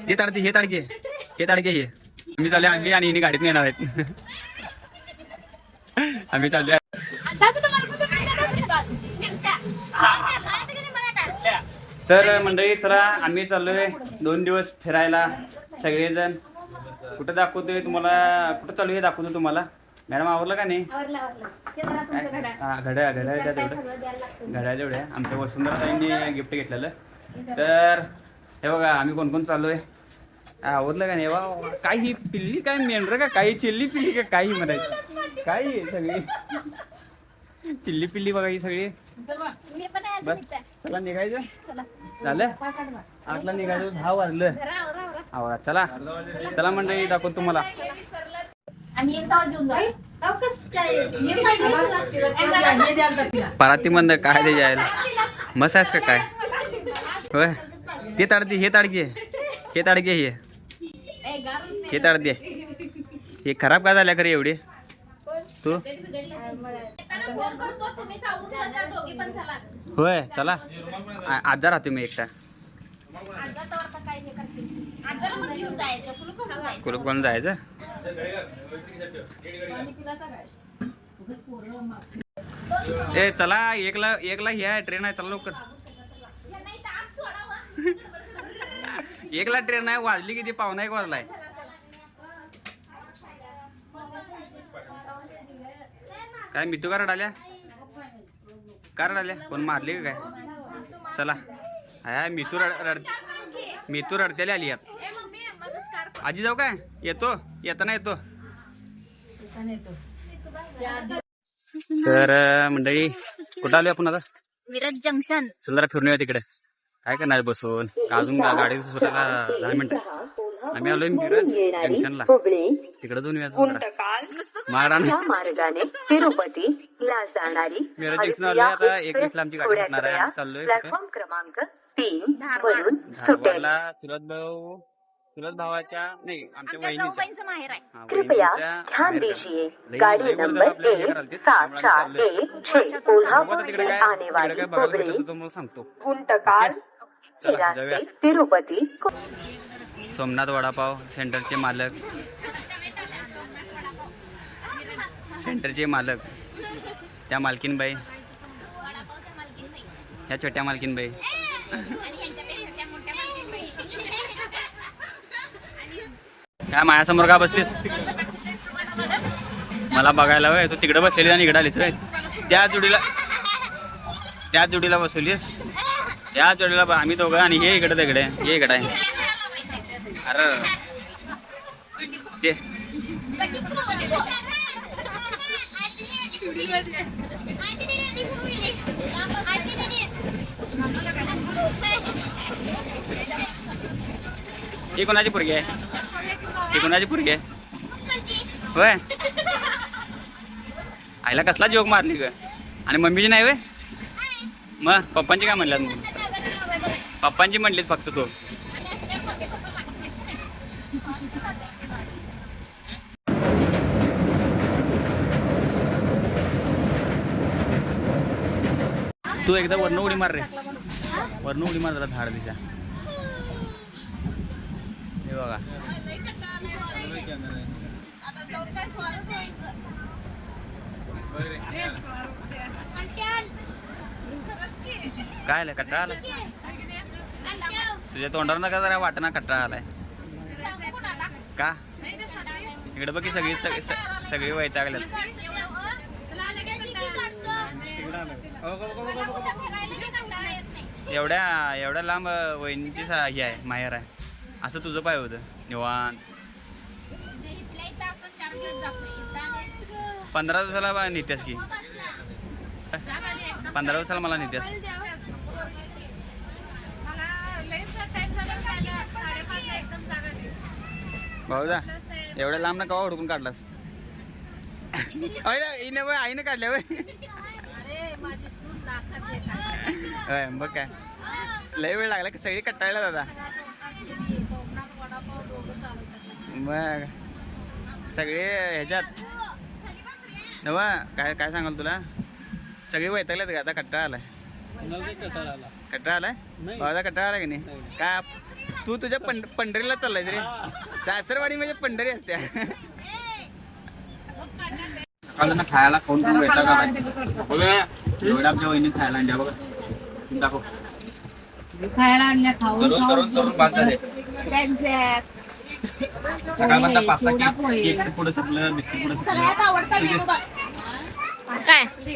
ते ताडते हे ताडके हे ताडके हे आम्ही चालले आम्ही आणि हिने गाडीत येणार आहेत. आम्ही चालले. तर मंडळी चला आम्ही चाललोय 2 दिवस फिरायला सगळेजण. कुठं दाखवतोय तुम्हाला, कुठं चालू हे दाखवतो तुम्हाला. मॅडम आवरलं का नाही? हा घड्याळ घड्याळ घड्याळ जेवढ्या आमच्या वसुंधरा ताईंनी गिफ्ट घेतलेलं. तर हे बघा आम्ही कोण कोण चाललोय. आवडलं का नाही? वा काय ही पिल्ली काय मेंढर का काही चिल्ली पिल्ली का काही म्हणायची काही सगळी चिल्ली पिल्ली बघा ही सगळी. बस चला निघायचं झालं. 8ला निघायचं 10 वाजलं. आवडा चला चला मंडळी दाखवतो तुम्हाला. पराती मंद काय दे जायला मसाज का काय होय. ते ताडते हे ताडगे हे ताडगे हे ताडते हे खराब का झाल्या खरे एवढे तू. होय चला आजा राहतो मी एकटा. कुलूप कोण जायचं. ए चला एकला हे आहे ट्रेन आहे चला लवकर. एकला ट्रेन आहे वाजली किती 1:15 वाजलाय. काय मितू का रडाल्या का रडाल्या कोण मारली का काय. चला हा मितू रडतेली आली यात. आजी जाऊ काय येतो येताना येतो. तर मंडळी कुठं आलो आपण आता. मिरज जंक्शन. चल जरा फिरून येऊ तिकडे. काय करणार बसून अजून गाडी सुटायला 10 मिनिटं. आम्ही आलोय मिरज जंक्शनला तिकडे जाऊन मार्गाने तिरुपतीला जाणारी मिरज जंक्शन आलोय आता. 21ला आमची गाडी सुटणार आहे. चाललोय प्लॅटफॉर्म क्रमांक 3 वरून सुटेल. चुलत भावाच्या नाही आमच्या वहिनीच्या माहेर आहे. कृपया ध्यान दीजिए गाड़ी नंबर 1741 कोल्हापुर से आने वाली हुबली सांगतो. गुंटकाल रास्ते तिरुपती. सोमनाथ वडापाव सेंटरचे मालक त्या मालकीनबाई ह्या छोट्या मालकीनबाई. काय माझ्यासमोर का बसलीस मला बघायला वय. तू तिकडे बसलेली आणि इकडे आलीस वय. त्या जोडीला बसवलीस त्या जोडीला आम्ही दोघं आणि हे इकडे तिकडे हे इकडे आहे. अरे ते ही कोणाची पोरगी आहे. ही कोणाची पोरगी आहे होय. आईला कसला जोक मारली ग. आणि मम्मीची नाही वय. मग पप्पांची काय म्हणल्यात मग. पप्पांची म्हणलीत फक्त तो. तू एकदा वरनं उडी मार रे. वरनं उडी मार जरा धाड दिशा. हे बघा काय आलं कट्टाळा आला तुझ्या तोंडावर नका जरा वाटना कट्टाळा आलाय का. इकडे बघ की सगळी वैतागल्यात. एवढ्या लांब वहिनीची हे आहे माहेर आहे. असं तुझं पाय होतं निवांत. 15 दिवसाला नेत्यास की 15 दिवसाला मला नेत्यास. भाऊदा एवढ्या लांब ना कवा हुडकून काढलास. आईनं काढल्या वय बघ काय लय वेळ लागला की सगळी कट्टाळला दादा. मग सगळे ह्याच्यात नवा काय सांगाल तुला. सगळी वैतागल्यात का आता कट्टाळा आलाय. कटाळा आलाय भावाचा कटाळा आला की नाही का तू तुझ्या पंढरीला चाललाय रे सासरवाडी म्हणजे पंढरी असते खायला कोण कोण भेटला का एवढा आमच्या वहिनी खायला आणल्या बघा दाखव खायला आणल्या खाऊन तरुण बांधतात सकाळपर्यंत 5-6 केक पुढे संपलं बिस्किट पुढे सगळ्यात आवडता मेनू बघ. काय चकली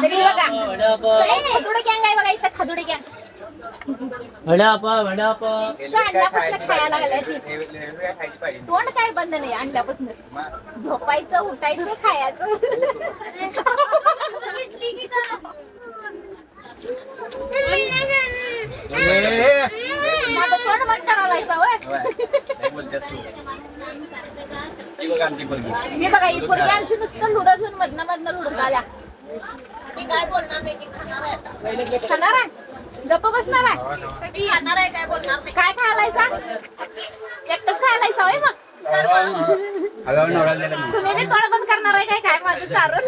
तरी बघा खदुडे गँग आहे बघा इथं खदुडे गँग आणल्यापासून खायला लागल्याची तोंड काय बंद नाही आणल्यापासून झोपायचं उठायचं खायचं माझं तोंड बंद करायला हे बघा ही पोरगी आमची नुसतं लुडून मधनं लुडून आल्या मी काय बोलणार नाही की खाणार आहे खाणार आहे गप्प बसणार आहे मी खाणार आहे काय बोलणार नाही काय खायलायसा एकटंच खायलायसा होय मग तुम्ही बी तोंड बंद करणार आहे काय काय माझं चारून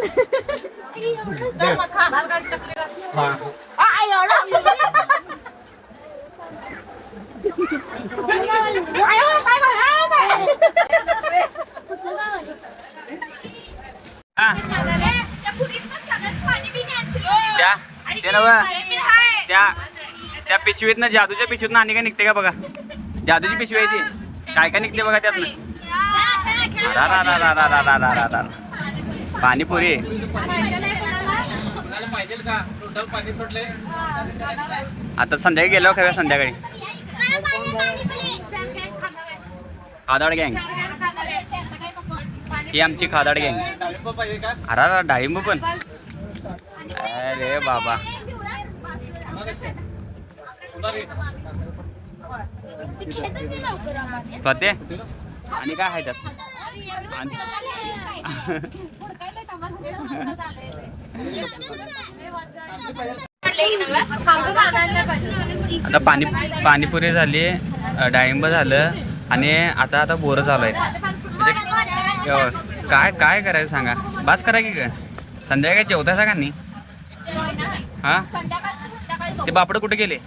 तर मग खा एवढं त्या पिशवीतनं जादूच्या पिशवीतनं आणि काय निघते का बघा जादूची पिशवी आहे ती काय काय निघते बघा त्यातनं पाणीपुरी आता संध्याकाळी गेलो खाव्या संध्याकाळी खादाड गँग ही आमची खादाड गँग अरे डाळिंब पण अरे बाबा कते आणि काय आहे त्यात आता पाणीपुरी झाली डाळिंब झालं आणि आता बोरं चालू आहे म्हणजे काय काय करायचं सांगा बास करा की काय संध्याकाळी जेवता का नाही हा ते बापड कुठे गेले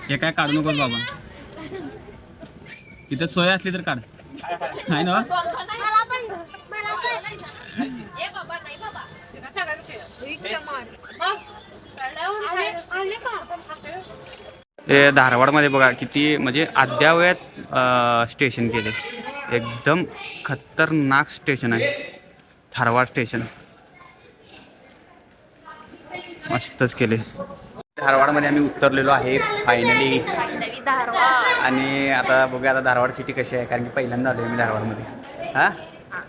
हे काय काढू नको बाबा तिथं सोय असली तर काढ आहे ना धारवाडमध्ये बघा किती म्हणजे अद्ययावत स्टेशन केले एकदम खतरनाक स्टेशन आहे धारवाड स्टेशन मस्तच केले धारवाडमध्ये आम्ही उतरलेलो आहे फायनली आणि आता बघूया आता धारवाड सिटी कशी आहे कारण की पहिल्यांदा आलो मी धारवाडमध्ये हा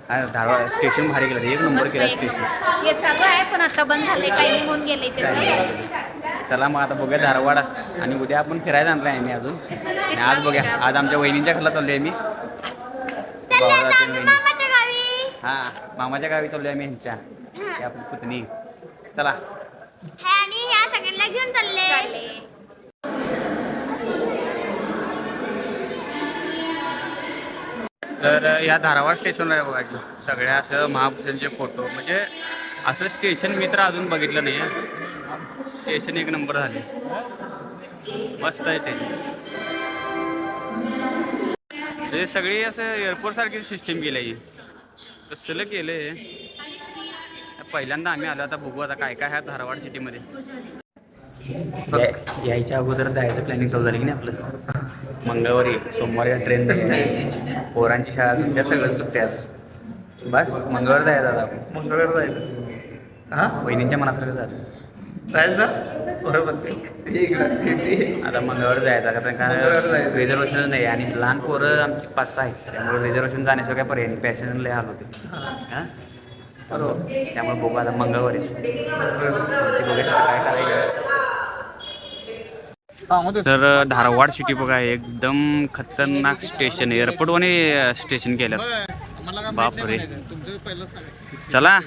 धारवाड स्टेशन भारी गेलं एक नंबर केला स्टेशन हे चालू आहे पण आता बंद झाले टायमिंग होऊन गेले त्याचं चला मग आता बघूया धारवाड आणि उद्या आपण फिरायला आणलं आहे मी अजून आणि आज बघूया आज आमच्या वहिनींच्या घरला चाललो आहे मी हां मामाच्या गावी चाललो आहे मी ह्यांच्या आपली पुतणी चला आणि ह्या सगळ्यांना घेऊन चालले तर या धारवाड स्टेशनला आहे बघा की सगळ्या असं महापुरुषांचे फोटो म्हणजे असं स्टेशन मी तर अजून बघितलं नाही आहे स्टेशन एक नंबर झाले मस्त आहे स्टेशन हे सगळी असं एअरपोर्ट सारखी सिस्टीम केली आहे कसलं केलं आहे पहिल्यांदा आम्ही आलो आता बघू आता काय काय ह्या धारवाड सिटीमध्ये यायच्या अगोदर जायचं प्लॅनिंग चालू झाली की नाही आपलं मंगळवारी सोमवारी ट्रेन नाही पोरांची शाळा सुट्ट्या सगळं सुट्ट्या बघ मंगळवार जायचं आता आपण मंगळवार जायचं हां वहिनींच्या मनासारखं झालं जायचं ना बरोबर आता मंगळवार जायचं कारण रिझर्वेशनच नाही आणि लहान पोरं आमची 5-6 आहेत त्यामुळे रिझर्वेशन जाण्याशिवाय काय पर्याय नाही पॅसेंजर लय हाल होते हां बरोबर त्यामुळे बघू आता मंगळवारीच बघायचं काय करायचं तर धारवाड सिटी बघा एकदम खतरनाक स्टेशन, एअरपोर्ट वाणी स्टेशन केलं. बापरे. चला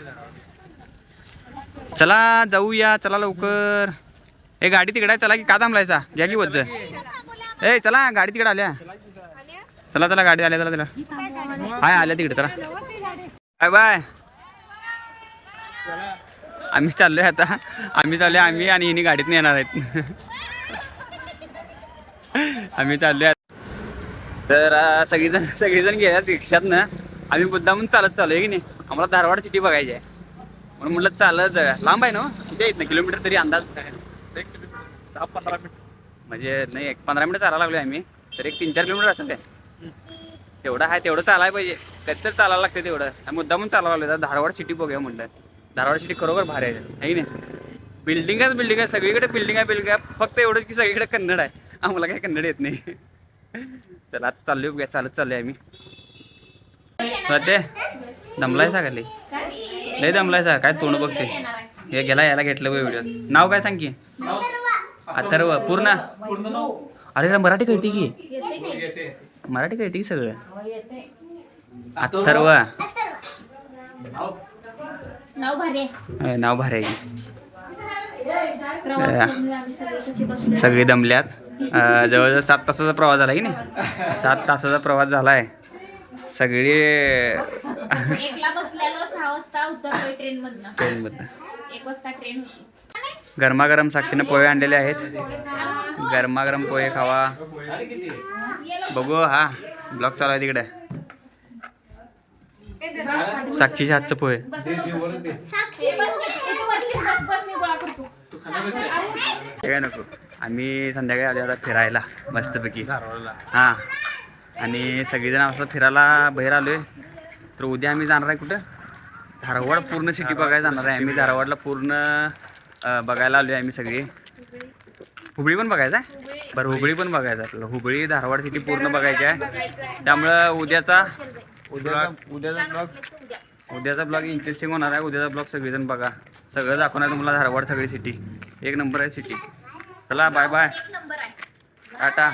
चला जाऊया, चला लवकर. ए गाडी तिकडे चला की का थांबलायचा, घ्या की वज्ज. ए चला गाडी तिकडे आल्या, चला चला गाडी आल्या, चला चला. हाय आल्या तिकडे, चला बाय बाय. आम्ही चाललोय आता, आम्ही आणि हिनी गाडीतून येणार आहेत. आम्ही चाललोय तर सगळीजण गेल्यात रिक्षातनं. आम्ही मुद्दामून चालत चालू आहे की नाही, आम्हाला धारवाड सिटी बघायची आहे म्हणून म्हटलं चालत जाऊया. लांब आहे ना, किती आहेत ना किलोमीटर तरी अंदाज? 10-15 मिनिट म्हणजे नाही, 15 मिनिट चालायला लागलो आम्ही, तर 3-4 किलोमीटर असेल काय. तेवढं आहे, तेवढं चालायला पाहिजे, कधी तर चालायला लागते तेवढं. मुद्दामून चालायला लागलो, धारवाड सिटी बघूया म्हटलं. धारवाड सिटी खरोखर भारी आहे की नाही. बिल्डिंग आहे, सगळीकडे बिल्डिंग आहे. फक्त एवढंच की सगळीकडे कन्नड आहे, आम्हाला काही कन्नड येत नाही. चला आता चाललोय बघूया, चालत चाललोय आम्ही. ते दमलायचा का लय दमलायचा काय, तोंड बघते हे गेला, याला घेतलं व्हिडिओ. नाव काय सांग की? अथर्व. पूर्ण? अरे मराठी कळते की, मराठी कळते की सगळं. अथर्व नाव भारी आहे. सगळे दमल्यात. जवळजवळ 7 तासाचा प्रवास झाला की नाही, 7 तासाचा प्रवास झालाय. सगळे 1ला बसलेलो, 6 वाजता उतरलोय ट्रेन मधनं. 1 वाजता ट्रेन होती. गरमागरम साक्षीने पोहे आणलेले आहेत, गरमागरम पोहे खावा. बघू, हा ब्लॉग चालू आहे तिकडे. साक्षीच्या हातचं पोहे. काय नको, आम्ही संध्याकाळी आलो आता फिरायला मस्तपैकी. हां, आणि सगळीजण असं फिरायला बाहेर आलोय. तर उद्या आम्ही जाणार आहे कुठं, धारवाड पूर्ण सिटी बघायला जाणार आहे आम्ही. धारवाडला पूर्ण बघायला आलोय आम्ही सगळी. हुबळी पण बघायचं आहे, बरं हुबळी पण बघायचं आपल्याला. हुबळी धारवाड सिटी पूर्ण बघायची आहे. त्यामुळं उद्याचा ब्लॉग इंटरेस्टिंग होणार आहे. उद्याचा ब्लॉग सगळेजण बघा, सगळं दाखवणार तुम्हाला. धारवाड सगळी सिटी एक नंबर आहे सिटी. चला बाय बाय, टाटा.